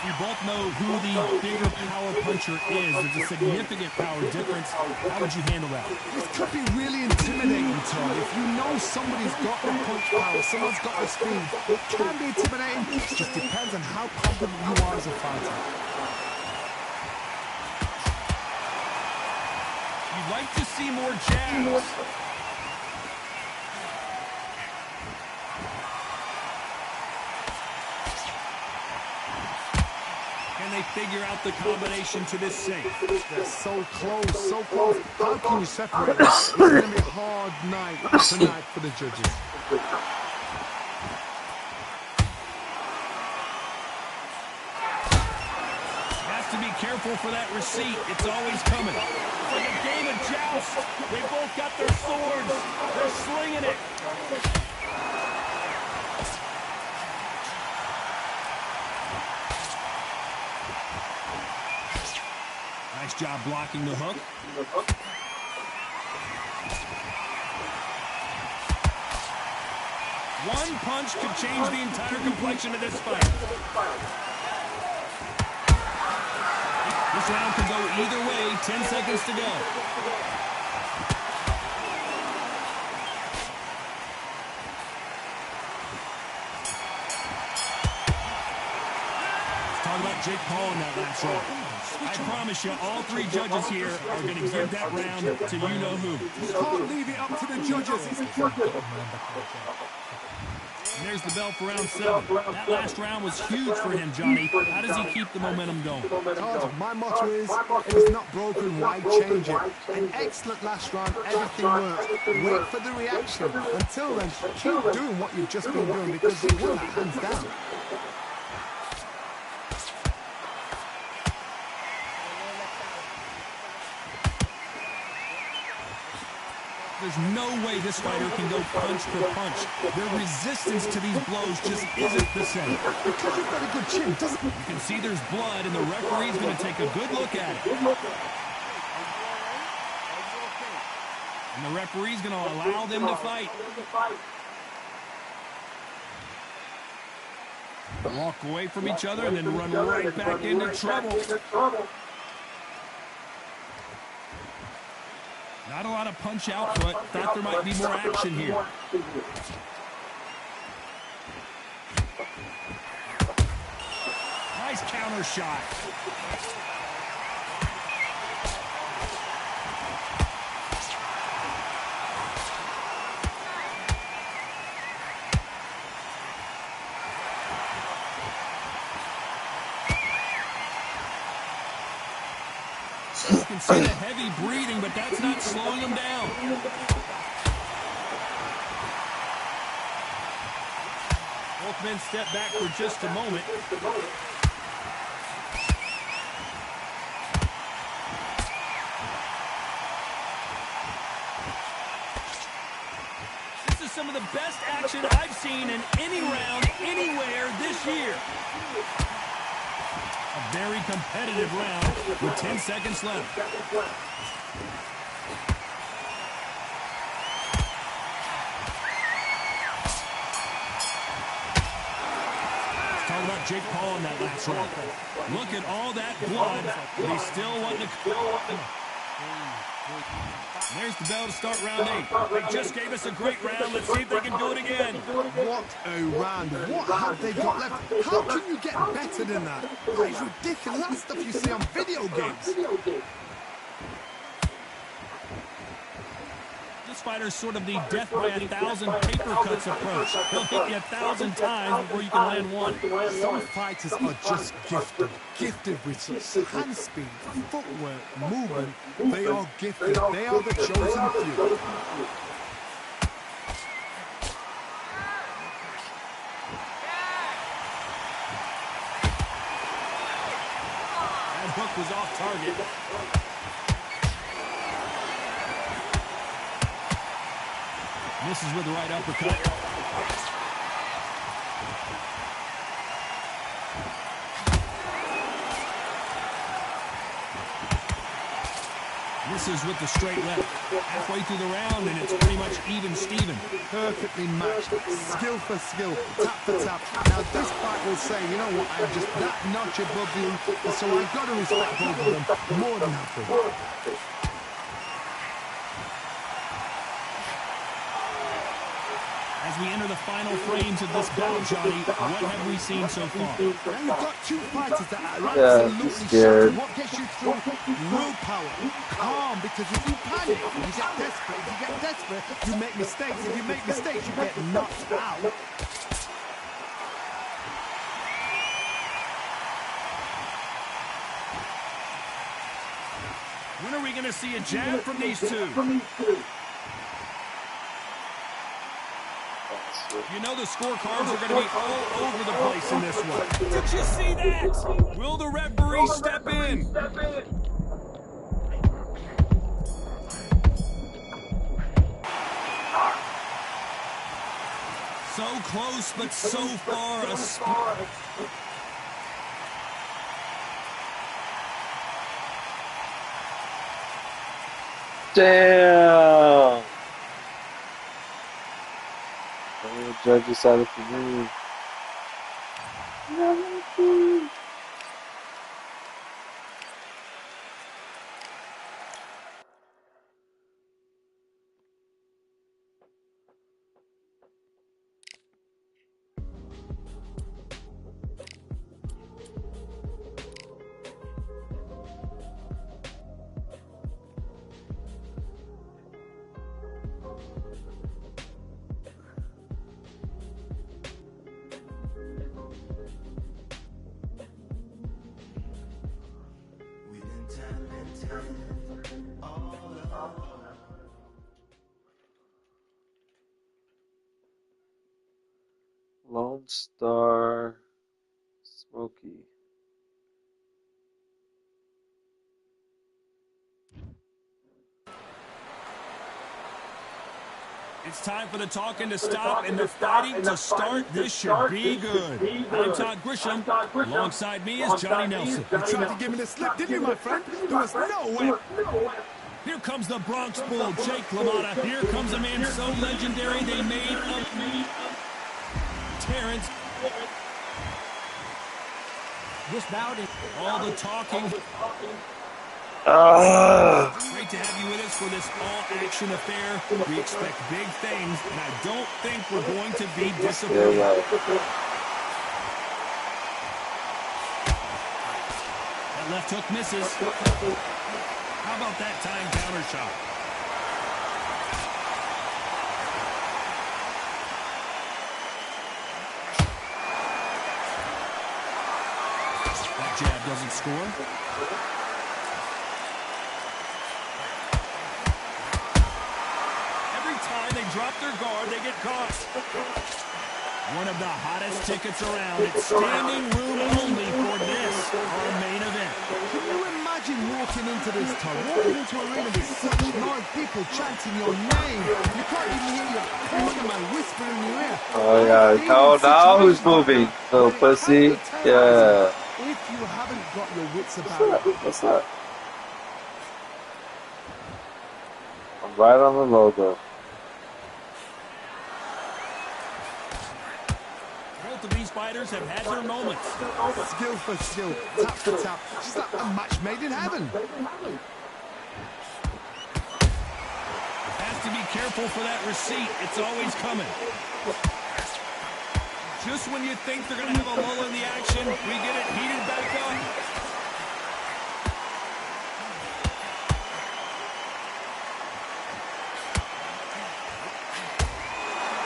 We both know who the bigger power puncher is. There's a significant power difference. How would you handle that? This could be really intimidating, Todd. If you know somebody's got the punch power, someone's got the speed, it can be intimidating. It just depends on how confident you are as a fighter. You'd like to see more jabs. They figure out the combination to this safe. They're so close, so close. How can you separate them? It's going to be a hard night tonight for the judges. Has to be careful for that receipt. It's always coming. It's like a game of joust. They both got their swords. They're slinging it. Nice job blocking the hook. One punch could change the entire complexion of this fight. This round could go either way. 10 seconds to go. Let's talk about Jake Paul in that last round. I promise you, all 3 judges here are going to give that round to you-know-who. You can't leave it up to the judges. And there's the bell for round 7. That last round was huge for him, Johnny. How does he keep the momentum going? Todd, my motto is, if it's not broken, why change it? An excellent last round, everything works. Wait for the reaction. Until then, keep doing what you've just been doing because you won that hands down. There's no way this fighter can go punch for punch. Their resistance to these blows just isn't the same. Because you've got a good chin, doesn't it? You can see there's blood, and the referee's going to take a good look at it. And the referee's going to allow them to fight. Walk away from each other and then run right back into trouble. Not a lot of punch output. Thought there might be more action here. Nice counter shot. You can see the heavy breathing, but that's not slowing him down. Both men step back for just a moment. This is some of the best action I've seen in any round, anywhere this year. A very competitive round with 10 seconds left. Let's talk about Jake Paul in that last round. Look at all that blood, but he's still wanting to... There's the bell to start round 8. They just gave us a great round. Let's see if they can do it again. What a round. What have they got left? How can you get better than that? That is ridiculous. That's stuff you see on video games. This fighter's sort of the death by 1,000 paper cuts approach. He'll hit you 1,000 times before you can land one. Some fighters are just gifted. Gifted with hand speed, footwork, movement. They are gifted. They are the chosen few. That hook was off target. Misses with the right uppercut. Misses with the straight left. Halfway through the round, and it's pretty much even Steven. Perfectly matched. Skill for skill. Tap for tap. Now this fight will say, you know what, I'm just that notch above you, so I've got to respect both of them more than happy. As we enter the final frames of this bout, Johnny, what have we seen so far? Now you've got two fighters that are absolutely scared. sharp. What gets you through? Willpower. Calm, because if you panic, you get desperate. If you get desperate, you make mistakes. If you make mistakes, you get knocked out. When are we going to see a jab from these two? You know the scorecards are going to be all over the place in this one. Did you see that? Will the referee step in? So close, but so far a Damn! The judge decided to move. Lone Star Smoky. It's time for the talking to stop and the fighting to start. This should be good. I'm Todd Grisham. Alongside me is Johnny Nelson. You tried to give me the slip, didn't you, my friend? There was no way. Here comes the Bronx Bull, Jake LaMotta. Here comes a man so legendary they made up Terrence. This bout is All the talking. Great to have you with us for this all-action affair. We expect big things, and I don't think we're going to be disappointed. That left hook misses. How about that time counter shot? That jab doesn't score. They drop their guard, they get caught. One of the hottest tickets around. It's standing room only for this, our main event. Can you imagine walking into this time, walking into an arena with such noise, people chanting your name? You can't even hear your cornerman whispering in your ear. Oh yeah, oh now who's moving? Little pussy. Yeah. If you haven't got your wits about you. What's that? I'm right on the logo. Both of these fighters have had their moments. Skill for skill, tap for tap, just like a match made in heaven. Has to be careful for that receipt. It's always coming. Just when you think they're going to have a lull in the action, we get it heated back up.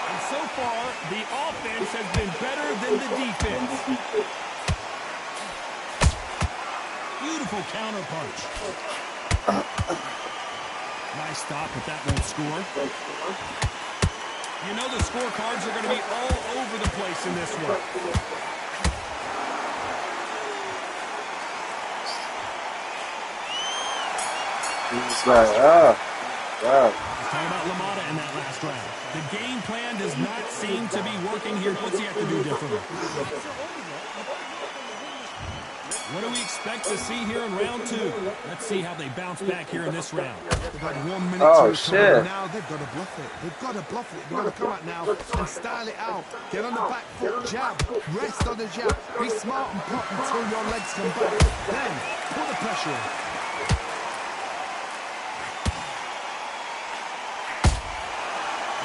And so far, the offense has been better than the defense. Beautiful counter punch. Nice stop, but that won't score. You know the scorecards are going to be all over the place in this one. He's like, wow. Talking about LaMotta in that last round. The game plan does not seem to be working here. What's he have to do differently? What do we expect to see here in round two? Let's see how they bounce back here in this round. They've had 1 minute Oh, to recover. shit. Now they've got to bluff it. They've got to bluff it. They've got to come out now and style it out. Get on the back foot, jab, rest on the jab. Be smart and pop until your legs come back. Then put the pressure on.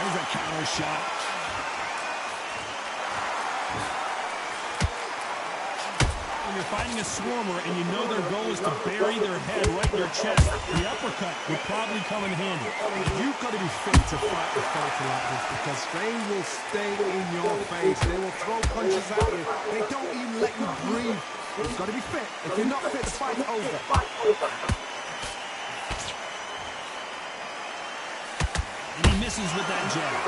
There's a counter shot. When you're fighting a swarmer and you know their goal is to bury their head right in your chest, the uppercut would probably come in handy. You've got to be fit to fight a fighter like this because they will stay in your face. They will throw punches at you. They don't even let you breathe. You've got to be fit. If you're not fit, the fight's over. And he misses with that jab.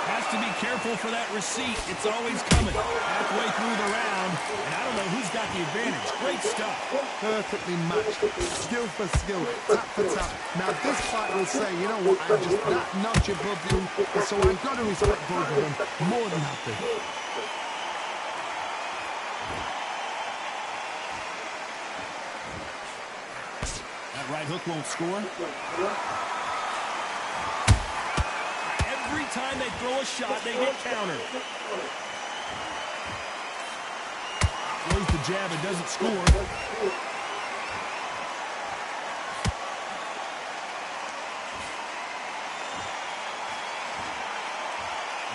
Has to be careful for that receipt. It's always coming. Halfway through the round, and I don't know who's got the advantage. Great stuff. Perfectly matched. Skill for skill. Tap for tap. Now this fight will say, you know what, I'm just that notch above you, and so I've got to respect both of them. More than happy. That right hook won't score. Every time they throw a shot, they get countered. Throws the jab, it doesn't score.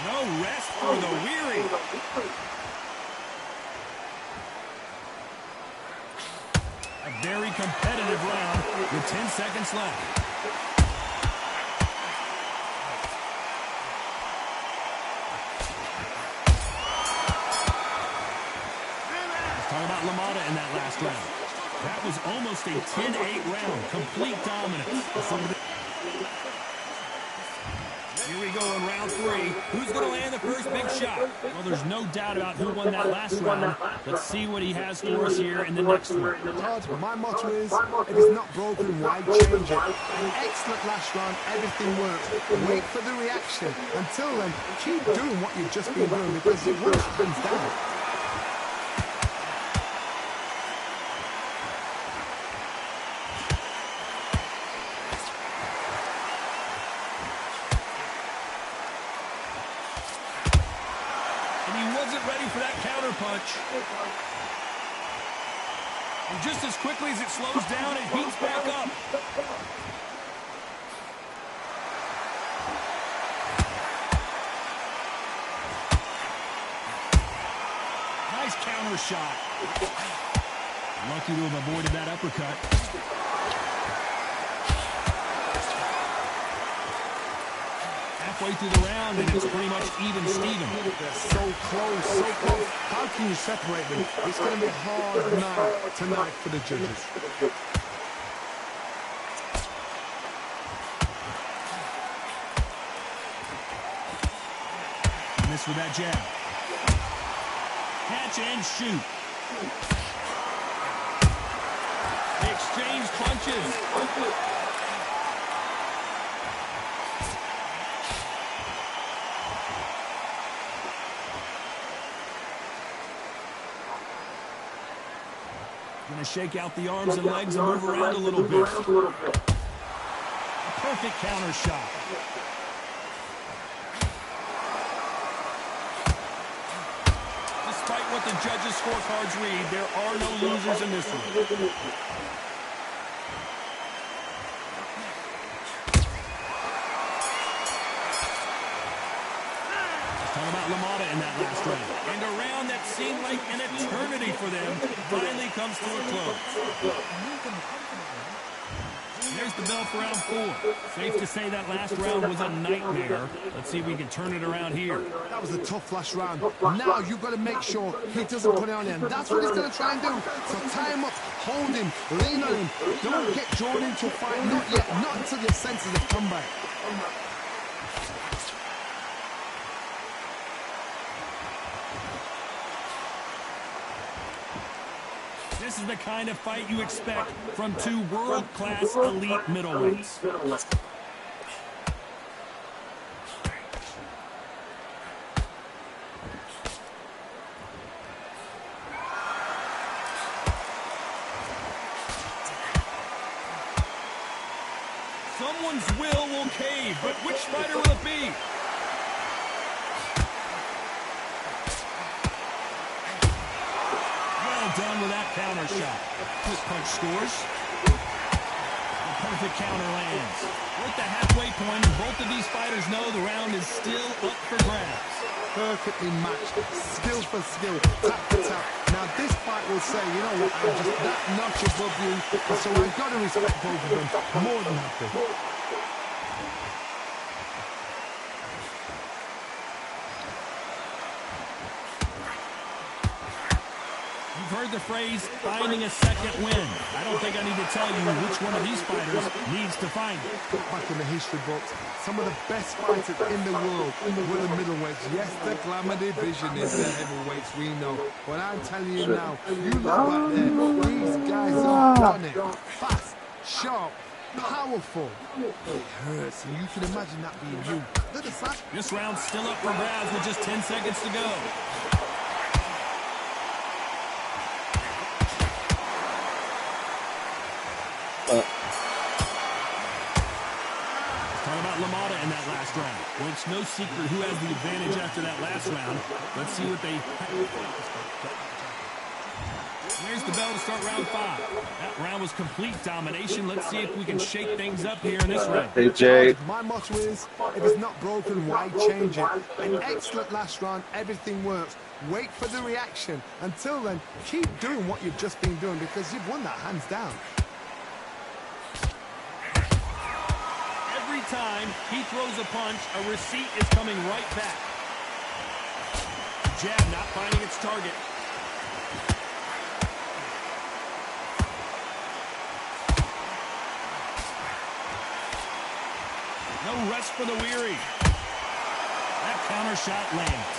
No rest for the weary. A very competitive round with 10 seconds left. Talking about LaMotta in that last round. That was almost a 10-8 round. Complete dominance. Here we go in round 3. Who's going to land the first big shot? Well, there's no doubt about who won that last round. Let's see what he has for us here in the next one. Todd, my motto is, if it's not broken, why change it? An excellent last round, everything works. Wait for the reaction. Until then, keep doing what you've just been doing because you won't hands down. Ready for that counter punch. And just as quickly as it slows down, it heats back up. Nice counter shot. Lucky to have avoided that uppercut. Halfway through the round, and it's pretty much even Steven. They're so close, so close. How can you separate them? It's going to be a hard night tonight for the judges. Miss with that jab. Catch and shoot. They exchange punches. Going to shake out the arms and legs and move around a little bit. A perfect counter shot. Despite what the judges' scorecards read, there are no losers in this one. Talking about LaMotta in that last round. And a round that seemed like an eternity for them finally comes to a close. There's the bell for round 4. Safe to say that last round was a nightmare. Let's see if we can turn it around here. That was a tough last round. Now you've got to make sure he doesn't put it on him. That's what he's going to try and do. So tie him up, hold him, lean on him. Don't get drawn into a fight. Not yet. Not until your senses have come back. This is the kind of fight you expect from two world-class elite middleweights. Someone's will cave, but which fighter will it be? Done with that counter shot. Quick punch scores. The perfect counter lands. We're at the halfway point, and both of these fighters know the round is still up for grabs. Perfectly matched. Skill for skill. Tap for tap. Now this fight will say, you know what, I'm just that notch above you, so I've got to respect both of them. More than happy. You've heard the phrase, finding a second win. I don't think I need to tell you which one of these fighters needs to find it. Back in the history books, some of the best fighters in the world were the middleweights. Yes, the glamour division is the heavyweights, we know. But I'm telling you now, you look back there, these guys are on it. Fast, sharp, powerful. It hurts, and you can imagine that being you. Look at that. This round's still up for grabs with just 10 seconds to go. Talking about LaMotta in that last round. Well, it's no secret who has the advantage after that last round. Let's see what they... There's the bell to start round 5. That round was complete domination. Let's see if we can shake things up here in this round. Hey, Jay. My motto is, if it's not broken, why change it? An excellent last round, everything works. Wait for the reaction. Until then, keep doing what you've just been doing because you've won that hands down. Every time he throws a punch, a receipt is coming right back. Jab not finding its target. No rest for the weary. counter shot lands.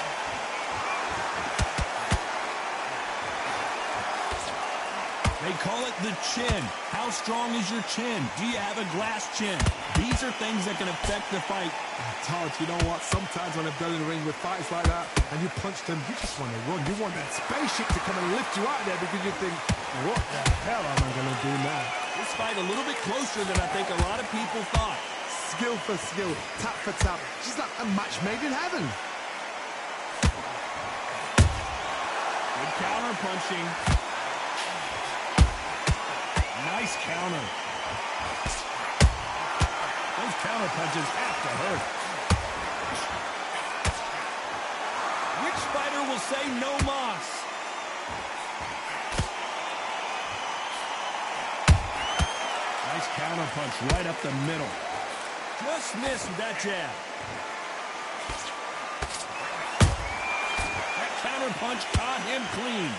They call it the chin. How strong is your chin? Do you have a glass chin? These are things that can affect the fight. Todd, you know what? Sometimes when I've done in the ring with fights like that, and you punch them, you just want to run. You want that spaceship to come and lift you out there because you think, what the hell am I going to do now? This fight a little bit closer than I think a lot of people thought. Skill for skill, tap for tap. Just like a match made in heaven. Good counter punching. Nice counter. Those counter punches have to hurt. Which fighter will say no mas? Nice counter punch right up the middle. Just missed with that jab. That counter punch caught him clean.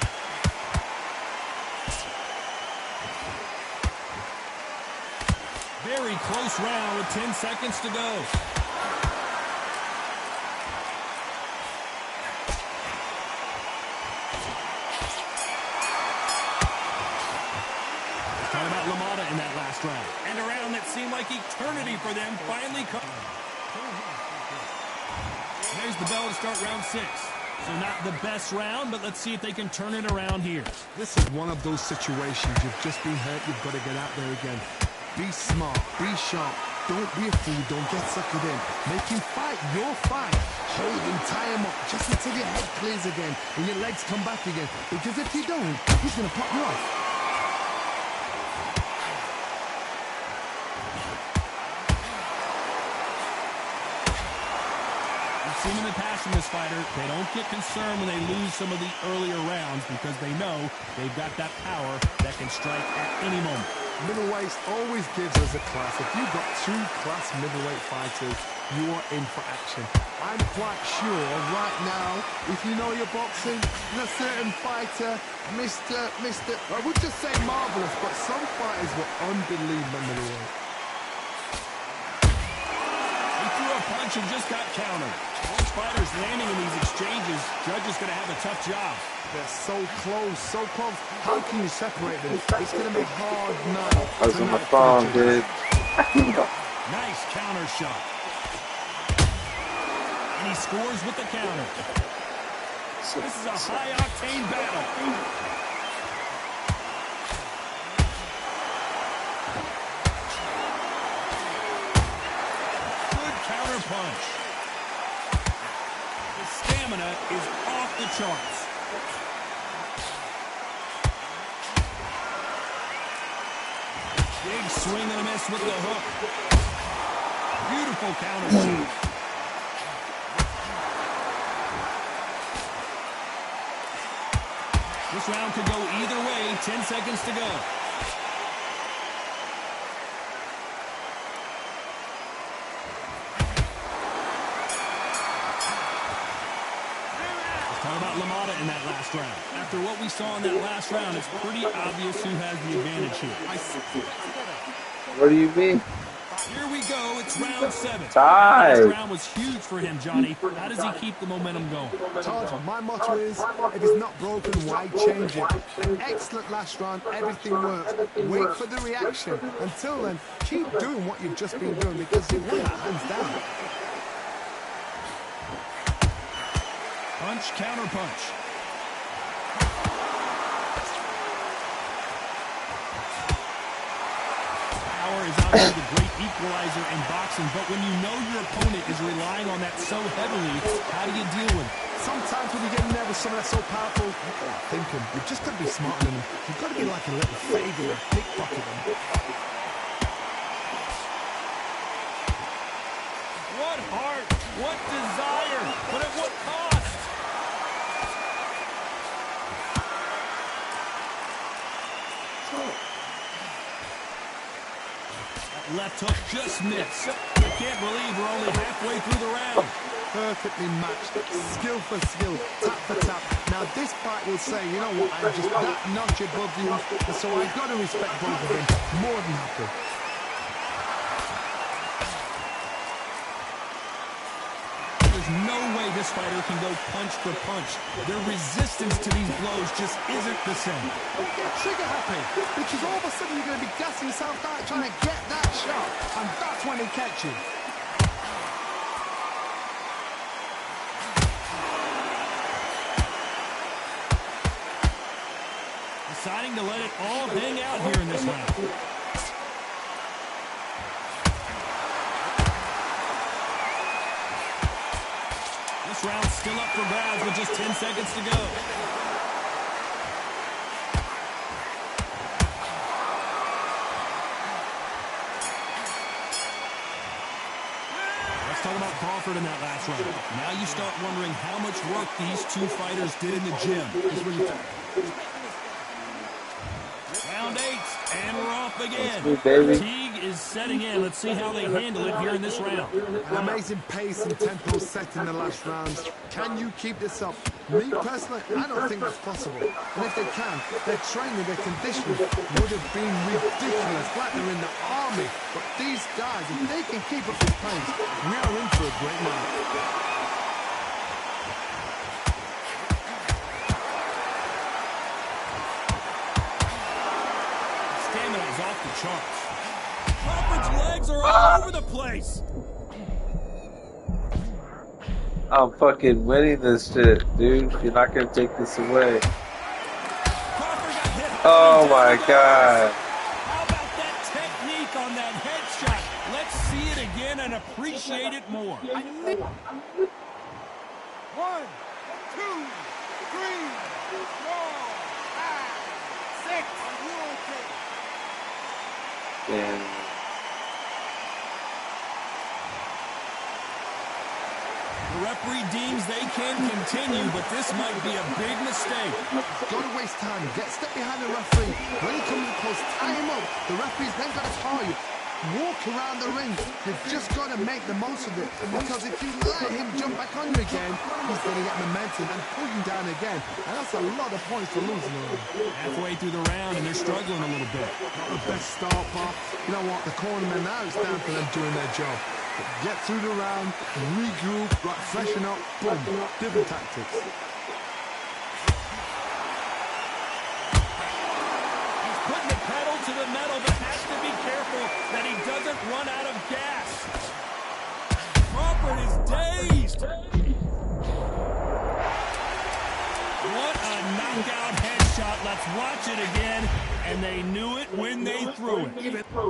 Very close round with 10 seconds to go. Talk about LaMotta in that last round. And a round that seemed like eternity for them finally comes. There's the bell to start round 6. So not the best round, but let's see if they can turn it around here. This is one of those situations. You've just been hurt. You've got to get out there again. Be smart, be sharp, don't be a fool, don't get suckered in. Make him fight your fight. Hold him, tie him up, just until your head clears again and your legs come back again. Because if you don't, he's going to pop you off. We've seen in the past from this fighter, they don't get concerned when they lose some of the earlier rounds because they know they've got that power that can strike at any moment. Middleweight always gives us a class. If you've got 2 class middleweight fighters, you are in for action. I'm quite sure right now, if you know your boxing, a certain fighter, I would just say marvelous, but some fighters were unbelievable middleweight. He threw a punch and just got countered. Once fighters landing in these exchanges, judges going to have a tough job. They're so close, so close. How can you separate them? It's going to be hard now. I was on my phone, dude. Nice counter shot. And he scores with the counter. This is a high-octane battle. Good counter punch. The stamina is off the charts. Big swing and a miss with the hook. Beautiful counter shoot. This round could go either way. 10 seconds to go. Let's talk about LaMotta in that last round. After what we saw in that last round, it's pretty obvious who has the advantage here. What do you mean? Here we go. It's round 7. Tie. Last round was huge for him, Johnny. How does he keep the momentum going? Todd, my motto is, if it's not broken, why change it? Excellent last round. Everything works. Wait for the reaction. Until then, keep doing what you've just been doing because you won that hands down. Punch, counter punch. Power is obviously the great equalizer in boxing, but when you know your opponent is relying on that so heavily, how do you deal with it? Sometimes when you get in there with someone that's so powerful, thinking, you've just got to be smarter than them. You've got to be like a little favor and pickpocket them. What heart, what desire, but at what cost? That left hook just missed. I can't believe we're only halfway through the round. Perfectly matched, skill for skill, tap for tap. Now this fight will say, you know what, I'm just that notch above you, and so I've got to respect both of them. More than happy. There's no way this fighter can go punch for punch. Their resistance to these blows just isn't the same. Don't get trigger happy, because all of a sudden you're going to be gassing yourself out trying to get that shot, and that's when they catch you. Deciding to let it all hang out here in this round. This round's still up for grabs with just 10 seconds to go. Let's talk about Crawford in that last round. Now you start wondering how much work these two fighters did in the gym. Round 8, and we're off again. Fatigue is setting in. Let's see how they handle it here in this round. An amazing pace and tempo set in the last round. Can you keep this up? Me personally, I don't think that's possible. And if they can, their training, their conditioning would have been ridiculous, like they're in the army. But these guys, if they can keep up this pace, we are in for a great night. Off the charts. Crawford's legs are all over the place. I'm fucking winning this shit, dude. You're not gonna take this away. Oh my god. How about that technique on that headshot? Let's see it again and appreciate it more. 1, 2, 3, 4, 5, 6. And the referee deems they can continue, but this might be a big mistake. Got to waste time. Get step behind the referee. When he comes close, tie him up. The referee's then got to call you. Walk around the ring. You've just got to make the most of it. Because if you let him jump back on you again, he's going to get momentum and pull you down again. And that's a lot of points to lose in the round. Halfway through the round, and they're struggling a little bit. Not the best start, Bob. You know what? The cornerman now is down for them doing their job. But get through the round, regroup, right, freshen up, boom. Different tactics. Putting the pedal to the metal, but has to be careful that he doesn't run out of gas. Crawford is dazed. What a knockout headshot. Let's watch it again. And they knew it when they threw it. 1, 2, 3, 4,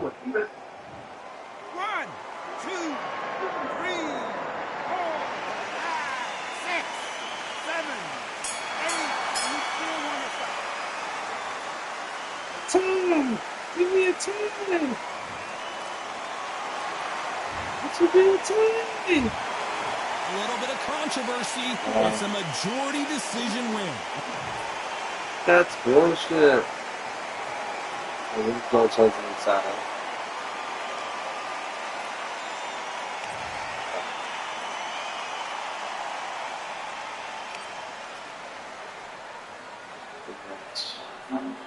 5, 6, 7, 8. You still want to fight. time! Give me a time! What's your damn time? A little bit of controversy. It's a majority decision win. That's bullshit. I didn't go to the side. Good match.